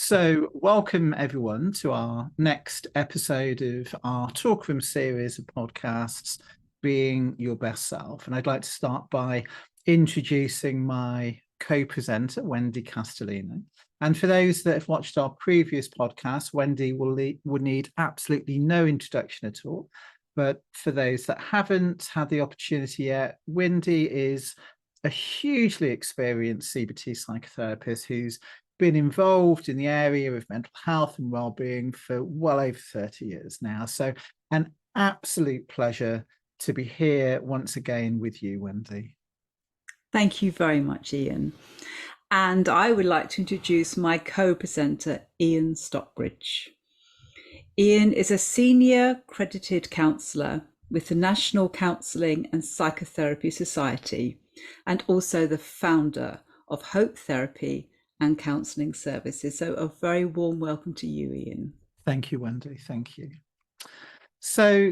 So, welcome everyone to our next episode of our Talkroom series of podcasts, Being Your Best Self. And I'd like to start by introducing my co-presenter, Wendy Castellino. And for those that have watched our previous podcast, Wendy would need absolutely no introduction at all. But for those that haven't had the opportunity yet, Wendy is a hugely experienced CBT psychotherapist who's been involved in the area of mental health and well-being for well over 30 years now. So an absolute pleasure to be here once again with you, Wendy. Thank you very much, Ian. And I would like to introduce my co-presenter, Ian Stockbridge. Ian is a senior credited counsellor with the National Counselling and Psychotherapy Society, and also the founder of Hope Therapy and Counselling Services. So a very warm welcome to you, Ian. Thank you, Wendy. Thank you. So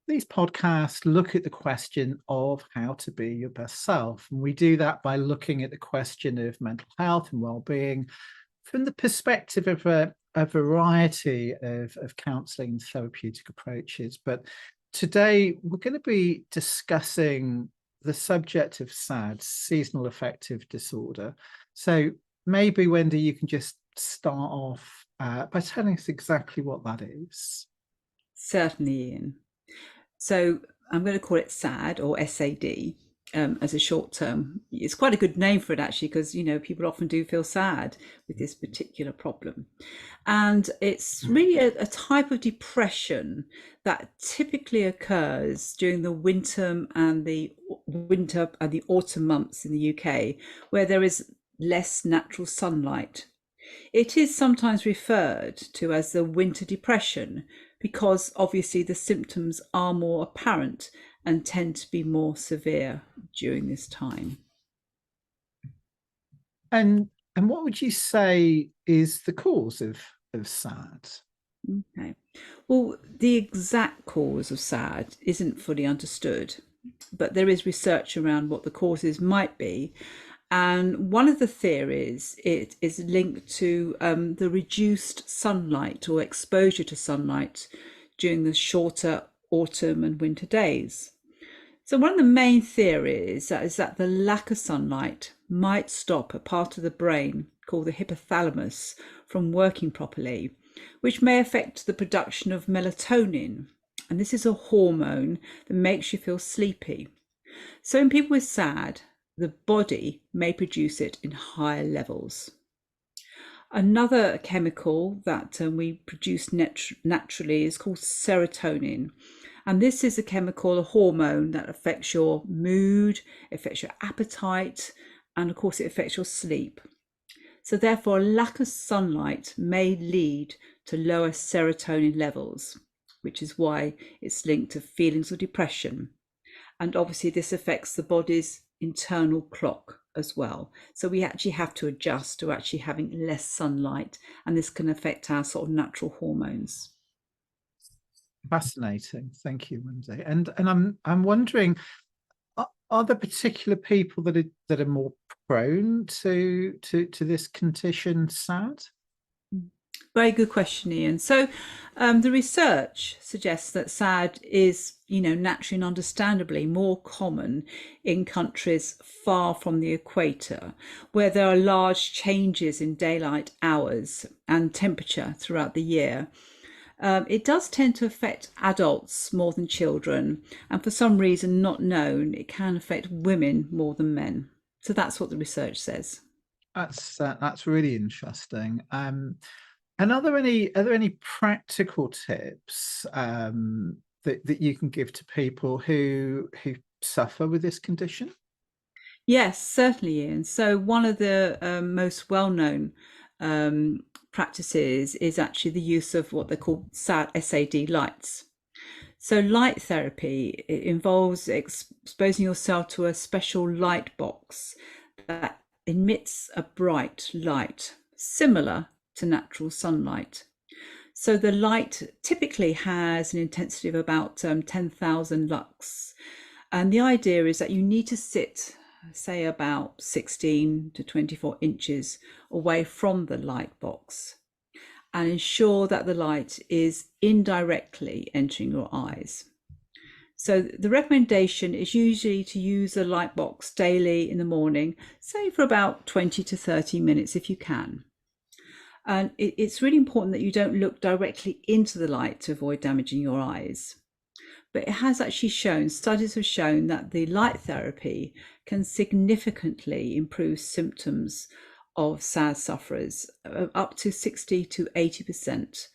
these podcasts look at the question of how to be your best self. And we do that by looking at the question of mental health and well-being from the perspective of a variety of counselling and therapeutic approaches. But today we're going to be discussing the subject of SAD, Seasonal Affective Disorder. So maybe, Wendy, you can just start off by telling us exactly what that is. Certainly, Ian. So I'm going to call it SAD or SAD as a short term. It's quite a good name for it, actually, because, you know, people often do feel sad with this particular problem. And it's really a type of depression that typically occurs during the winter and the autumn months in the UK, where there is less natural sunlight. It is sometimes referred to as the winter depression because obviously the symptoms are more apparent and tend to be more severe during this time. And what would you say is the cause of SAD? Okay. Well, the exact cause of SAD isn't fully understood, but there is research around what the causes might be. And one of the theories, it is linked to the reduced sunlight or exposure to sunlight during the shorter autumn and winter days. So one of the main theories is that the lack of sunlight might stop a part of the brain called the hypothalamus from working properly, which may affect the production of melatonin. And this is a hormone that makes you feel sleepy. So in people with SAD, the body may produce it in higher levels. Another chemical that we produce naturally is called serotonin. And this is a chemical, a hormone that affects your mood, affects your appetite, and of course it affects your sleep. So therefore, a lack of sunlight may lead to lower serotonin levels, which is why it's linked to feelings of depression. And obviously this affects the body's internal clock as well. So we actually have to adjust to actually having less sunlight, and this can affect our sort of natural hormones. Fascinating. Thank you, Wendy. And I'm wondering, are there particular people that are more prone to this condition, SAD? Very good question, Ian. So the research suggests that SAD is, naturally and understandably more common in countries far from the equator, where there are large changes in daylight hours and temperature throughout the year. It does tend to affect adults more than children, and for some reason not known, it can affect women more than men. So that's what the research says. That's really interesting. And are there any practical tips that you can give to people who suffer with this condition? Yes, certainly, Ian. So one of the most well-known practices is actually the use of what they call SAD lights. So light therapy, it involves exposing yourself to a special light box that emits a bright light, similar to natural sunlight. So the light typically has an intensity of about 10,000 lux. And the idea is that you need to sit say about 16 to 24 inches away from the light box, and ensure that the light is indirectly entering your eyes. So the recommendation is usually to use a light box daily in the morning, say for about 20 to 30 minutes if you can. And it's really important that you don't look directly into the light to avoid damaging your eyes. But it has actually shown, studies have shown that the light therapy can significantly improve symptoms of SAD sufferers, up to 60 to 80%,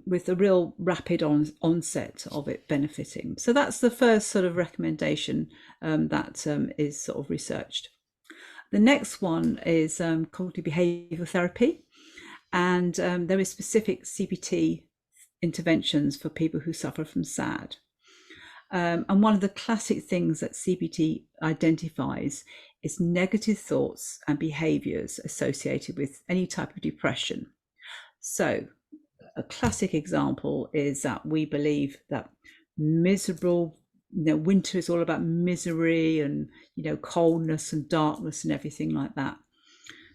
with a real rapid onset of it benefiting. So that's the first sort of recommendation that is sort of researched. The next one is cognitive behavioral therapy, and there is specific CBT interventions for people who suffer from SAD. And one of the classic things that CBT identifies is negative thoughts and behaviors associated with any type of depression. So a classic example is that we believe that miserable, winter is all about misery and, coldness and darkness and everything like that.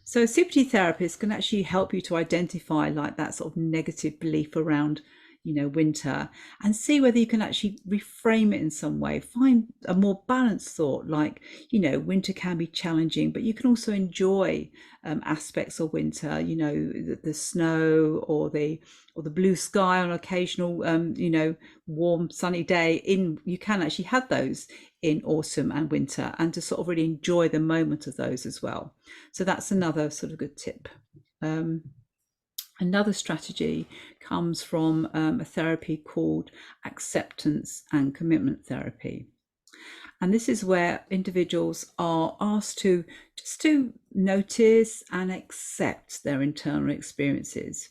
So CBT therapists can actually help you to identify like that sort of negative belief around, winter, and see whether you can actually reframe it in some way, find a more balanced thought like, winter can be challenging, but you can also enjoy aspects of winter, the snow or the blue sky on an occasional, warm sunny day. You can actually have those in autumn and winter, and to sort of really enjoy the moment of those as well. So that's another sort of good tip. Another strategy comes from a therapy called acceptance and commitment therapy. And this is where individuals are asked to just to notice and accept their internal experiences.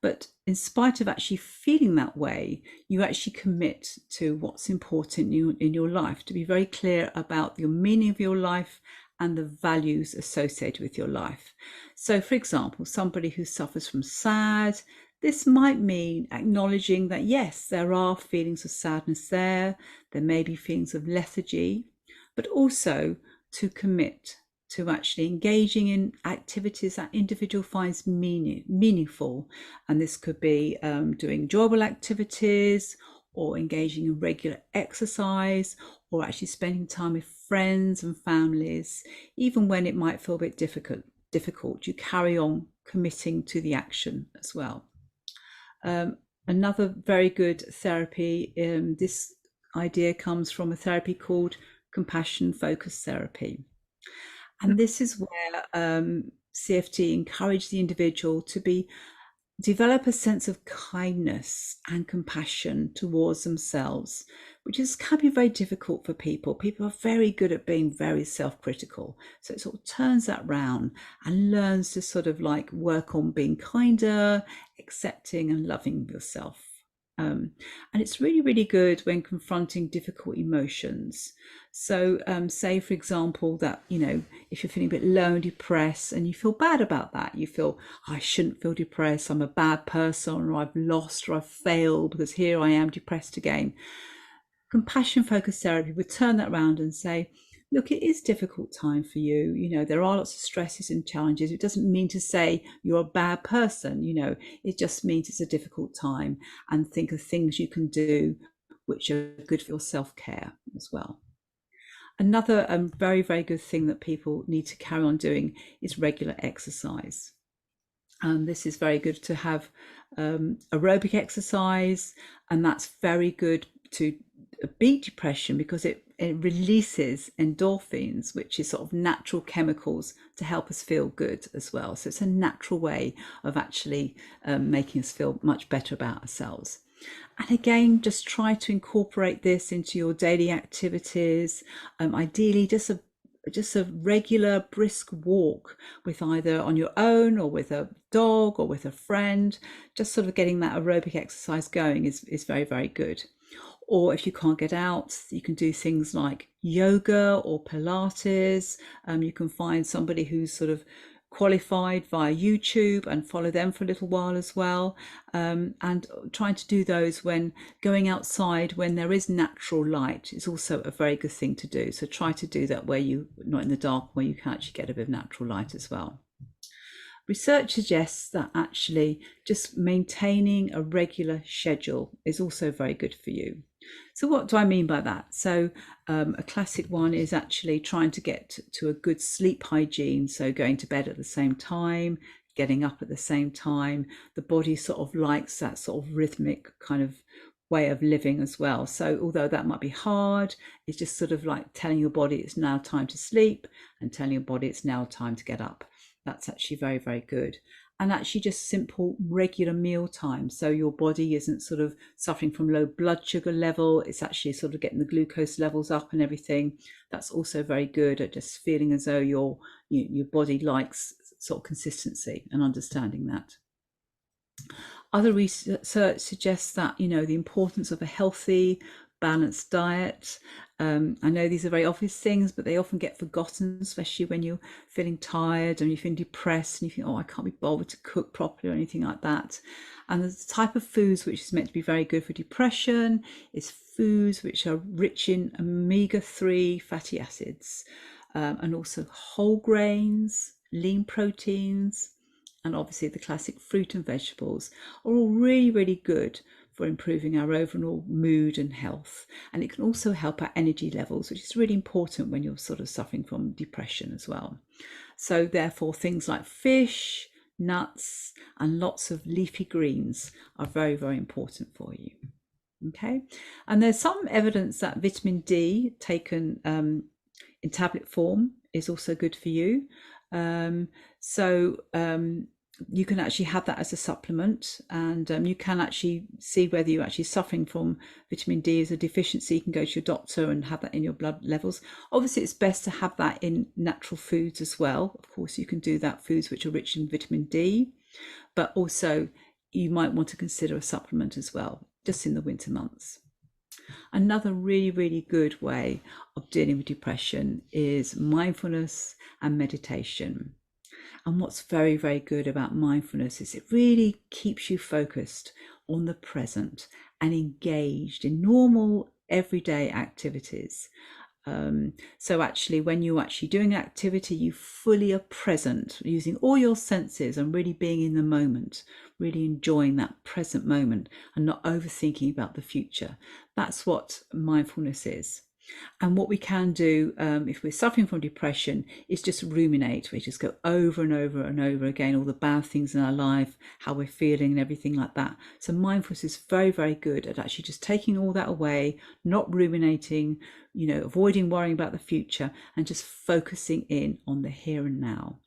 But in spite of actually feeling that way, you actually commit to what's important in your life, to be very clear about your meaning of your life and the values associated with your life. So, for example, somebody who suffers from SAD, this might mean acknowledging that, yes, there are feelings of sadness there may be feelings of lethargy, but also to commit to actually engaging in activities that individual finds meaningful. And this could be doing enjoyable activities, or engaging in regular exercise, or actually spending time with friends and families. Even when it might feel a bit difficult, you carry on committing to the action as well. Another very good therapy, this idea comes from a therapy called compassion focused therapy. And this is where CFT encourage the individual to develop a sense of kindness and compassion towards themselves, which can be very difficult for people. People are very good at being very self-critical. So it sort of turns that round and learns to sort of like work on being kinder, accepting and loving yourself. And it's really, really good when confronting difficult emotions. So say, for example, that, if you're feeling a bit low and depressed and you feel bad about that, you feel, I shouldn't feel depressed, I'm a bad person, or I've lost, or I've failed because here I am depressed again. Compassion focused therapy would turn that around and say, look, it is a difficult time for you. There are lots of stresses and challenges. It doesn't mean to say you're a bad person. It just means it's a difficult time, and think of things you can do which are good for your self-care as well. Another very, very good thing that people need to carry on doing is regular exercise. And this is very good to have aerobic exercise, and that's very good to beat depression because it releases endorphins, which is sort of natural chemicals to help us feel good as well. So it's a natural way of actually making us feel much better about ourselves. And again, just try to incorporate this into your daily activities. Ideally, just a regular brisk walk with either on your own or with a dog or with a friend. Just sort of getting that aerobic exercise going is very, very good. Or if you can't get out, you can do things like yoga or Pilates. You can find somebody who's sort of qualified via YouTube and follow them for a little while as well. And trying to do those when going outside when there is natural light is also a very good thing to do. So try to do that where you're not in the dark, where you can actually get a bit of natural light as well. Research suggests that actually just maintaining a regular schedule is also very good for you. So what do I mean by that? So a classic one is actually trying to get to a good sleep hygiene. So going to bed at the same time, getting up at the same time. The body sort of likes that sort of rhythmic kind of way of living as well. So although that might be hard, it's just sort of like telling your body it's now time to sleep and telling your body it's now time to get up. That's actually very, very good. And actually just simple regular meal time, so your body isn't sort of suffering from low blood sugar level, it's actually sort of getting the glucose levels up and everything. That's also very good at just feeling as though your body likes sort of consistency and understanding that. Other research suggests that, the importance of a healthy, balanced diet. I know these are very obvious things, but they often get forgotten, especially when you're feeling tired and you're feeling depressed and you think, oh, I can't be bothered to cook properly or anything like that. And the type of foods which is meant to be very good for depression is foods which are rich in omega-3 fatty acids, and also whole grains, lean proteins, and obviously the classic fruit and vegetables are all really, really good for improving our overall mood and health. And it can also help our energy levels, which is really important when you're sort of suffering from depression as well. So therefore, things like fish, nuts, and lots of leafy greens are very, very important for you. Okay. And there's some evidence that vitamin D taken in tablet form is also good for you. You can actually have that as a supplement, and you can actually see whether you're actually suffering from vitamin D as a deficiency. You can go to your doctor and have that in your blood levels. Obviously, it's best to have that in natural foods as well. Of course, you can do that, foods which are rich in vitamin D, but also you might want to consider a supplement as well, just in the winter months. Another really, really good way of dealing with depression is mindfulness and meditation. And what's very, very good about mindfulness is it really keeps you focused on the present and engaged in normal everyday activities. So actually, when you're actually doing an activity, you fully are present, using all your senses and really being in the moment, really enjoying that present moment and not overthinking about the future. That's what mindfulness is. And what we can do if we're suffering from depression is just ruminate. We just go over and over and over again all the bad things in our life, how we're feeling and everything like that. So mindfulness is very, very good at actually just taking all that away, not ruminating, avoiding worrying about the future and just focusing in on the here and now.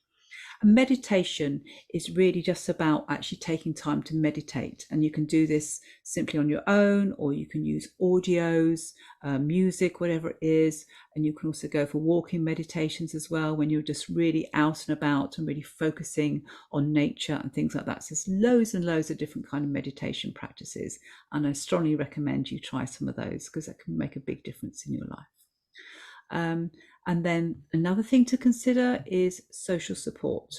And meditation is really just about actually taking time to meditate. And you can do this simply on your own, or you can use audios, music, whatever it is. And you can also go for walking meditations as well, when you're just really out and about and really focusing on nature and things like that. So there's loads and loads of different kind of meditation practices. And I strongly recommend you try some of those, because that can make a big difference in your life. And then another thing to consider is social support.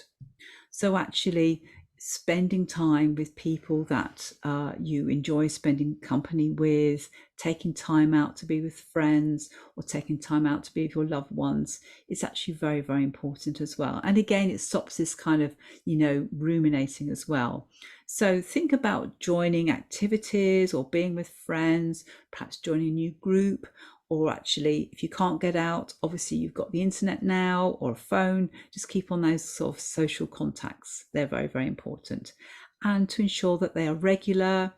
So actually spending time with people that you enjoy spending company with, taking time out to be with friends, or taking time out to be with your loved ones, is actually very, very important as well. And again, it stops this kind of, ruminating as well. So think about joining activities or being with friends, perhaps joining a new group. Or actually, if you can't get out, obviously you've got the internet now or a phone, just keep on those sort of social contacts. They're very, very important. And to ensure that they are regular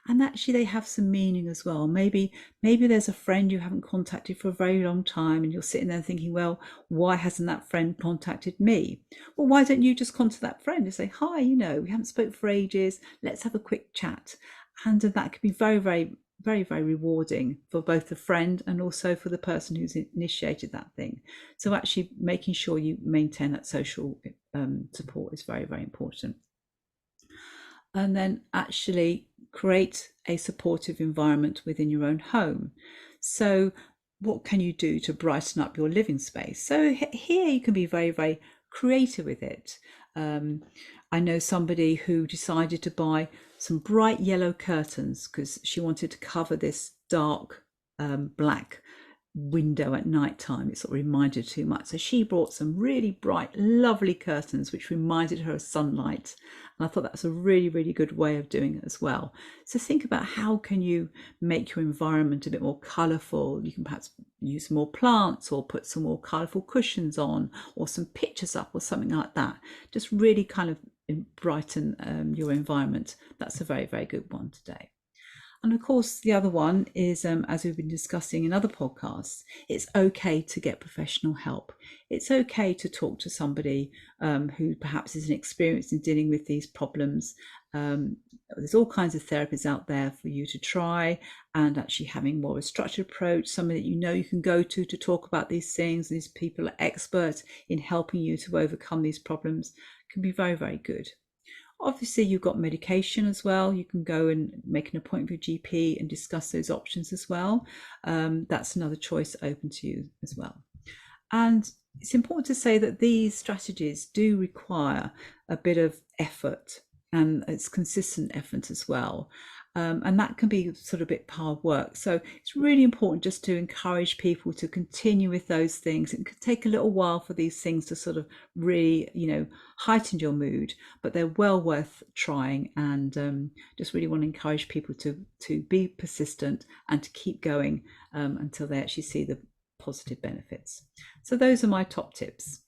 and actually they have some meaning as well. Maybe there's a friend you haven't contacted for a very long time and you're sitting there thinking, well, why hasn't that friend contacted me? Well, why don't you just contact that friend and say, hi, we haven't spoken for ages, let's have a quick chat. And that could be very, very, very, very rewarding for both the friend and also for the person who's initiated that thing. So actually making sure you maintain that social support is very, very important. And then actually create a supportive environment within your own home. So what can you do to brighten up your living space? So here you can be very, very creative with it. I know somebody who decided to buy some bright yellow curtains because she wanted to cover this dark black window at night time. It sort of reminded her too much. So she brought some really bright, lovely curtains, which reminded her of sunlight. And I thought that's a really, really good way of doing it as well. So think about how can you make your environment a bit more colourful. You can perhaps use more plants or put some more colourful cushions on or some pictures up or something like that. Just really kind of brighten your environment. That's a very, very good one today. And of course, the other one is, as we've been discussing in other podcasts, it's okay to get professional help. It's okay to talk to somebody who perhaps isn't experienced in dealing with these problems. There's all kinds of therapies out there for you to try, and actually having more of a structured approach, somebody that you know you can go to talk about these things. These people are experts in helping you to overcome these problems, can be very, very good. Obviously, you've got medication as well. You can go and make an appointment with your GP and discuss those options as well. That's another choice open to you as well. And it's important to say that these strategies do require a bit of effort, and it's consistent effort as well. And that can be sort of a bit hard work. So it's really important just to encourage people to continue with those things. It could take a little while for these things to sort of really, heighten your mood, but they're well worth trying. And just really want to encourage people to be persistent and to keep going until they actually see the positive benefits. So those are my top tips.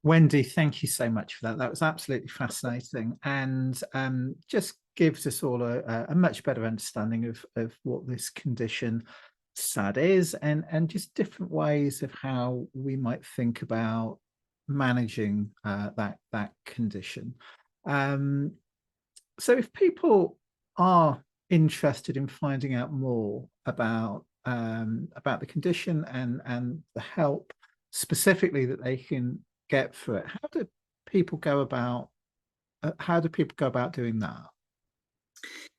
Wendy, thank you so much for that. That was absolutely fascinating, and just gives us all a much better understanding of what this condition SAD is, and just different ways of how we might think about managing that condition. So if people are interested in finding out more about the condition and the help specifically that they can get for it, how do people go about doing that?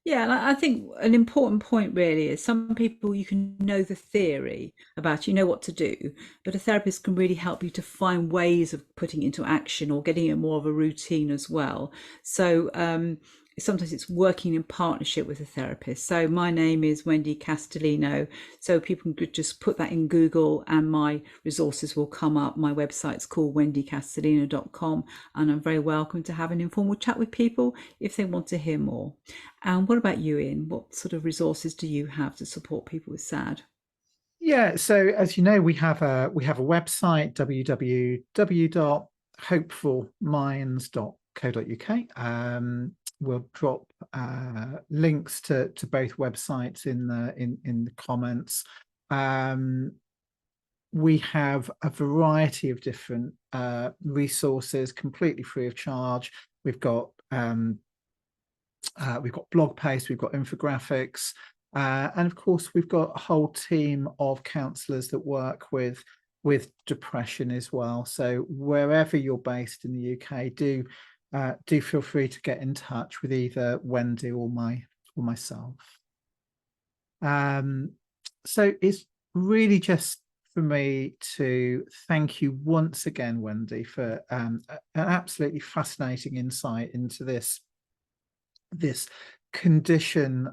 Yeah, and I think an important point really is some people you can know the theory about, you know what to do, but a therapist can really help you to find ways of putting it into action or getting it more of a routine as well. So sometimes it's working in partnership with a therapist. So my name is Wendy Castellino. So people could just put that in Google and my resources will come up. My website's called wendycastellino.com, and I'm very welcome to have an informal chat with people if they want to hear more. And what about you, Ian? What sort of resources do you have to support people with SAD? Yeah, so as you know, we have a website, www.hopefulminds.co.uk. We'll drop links to both websites in the comments. We have a variety of different resources completely free of charge. We've got blog posts, we've got infographics, and of course we've got a whole team of counsellors that work with depression as well. So wherever you're based in the UK, do feel free to get in touch with either Wendy or myself. So it's really just for me to thank you once again, Wendy, for an absolutely fascinating insight into this condition,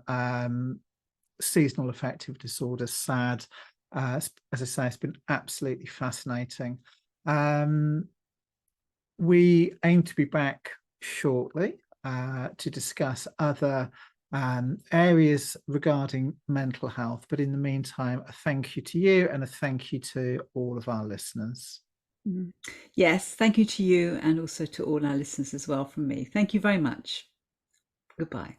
seasonal affective disorder, SAD. As I say, it's been absolutely fascinating. We aim to be back shortly to discuss other areas regarding mental health. But in the meantime, a thank you to you and a thank you to all of our listeners. Yes, thank you to you and also to all our listeners as well from me. Thank you very much. Goodbye.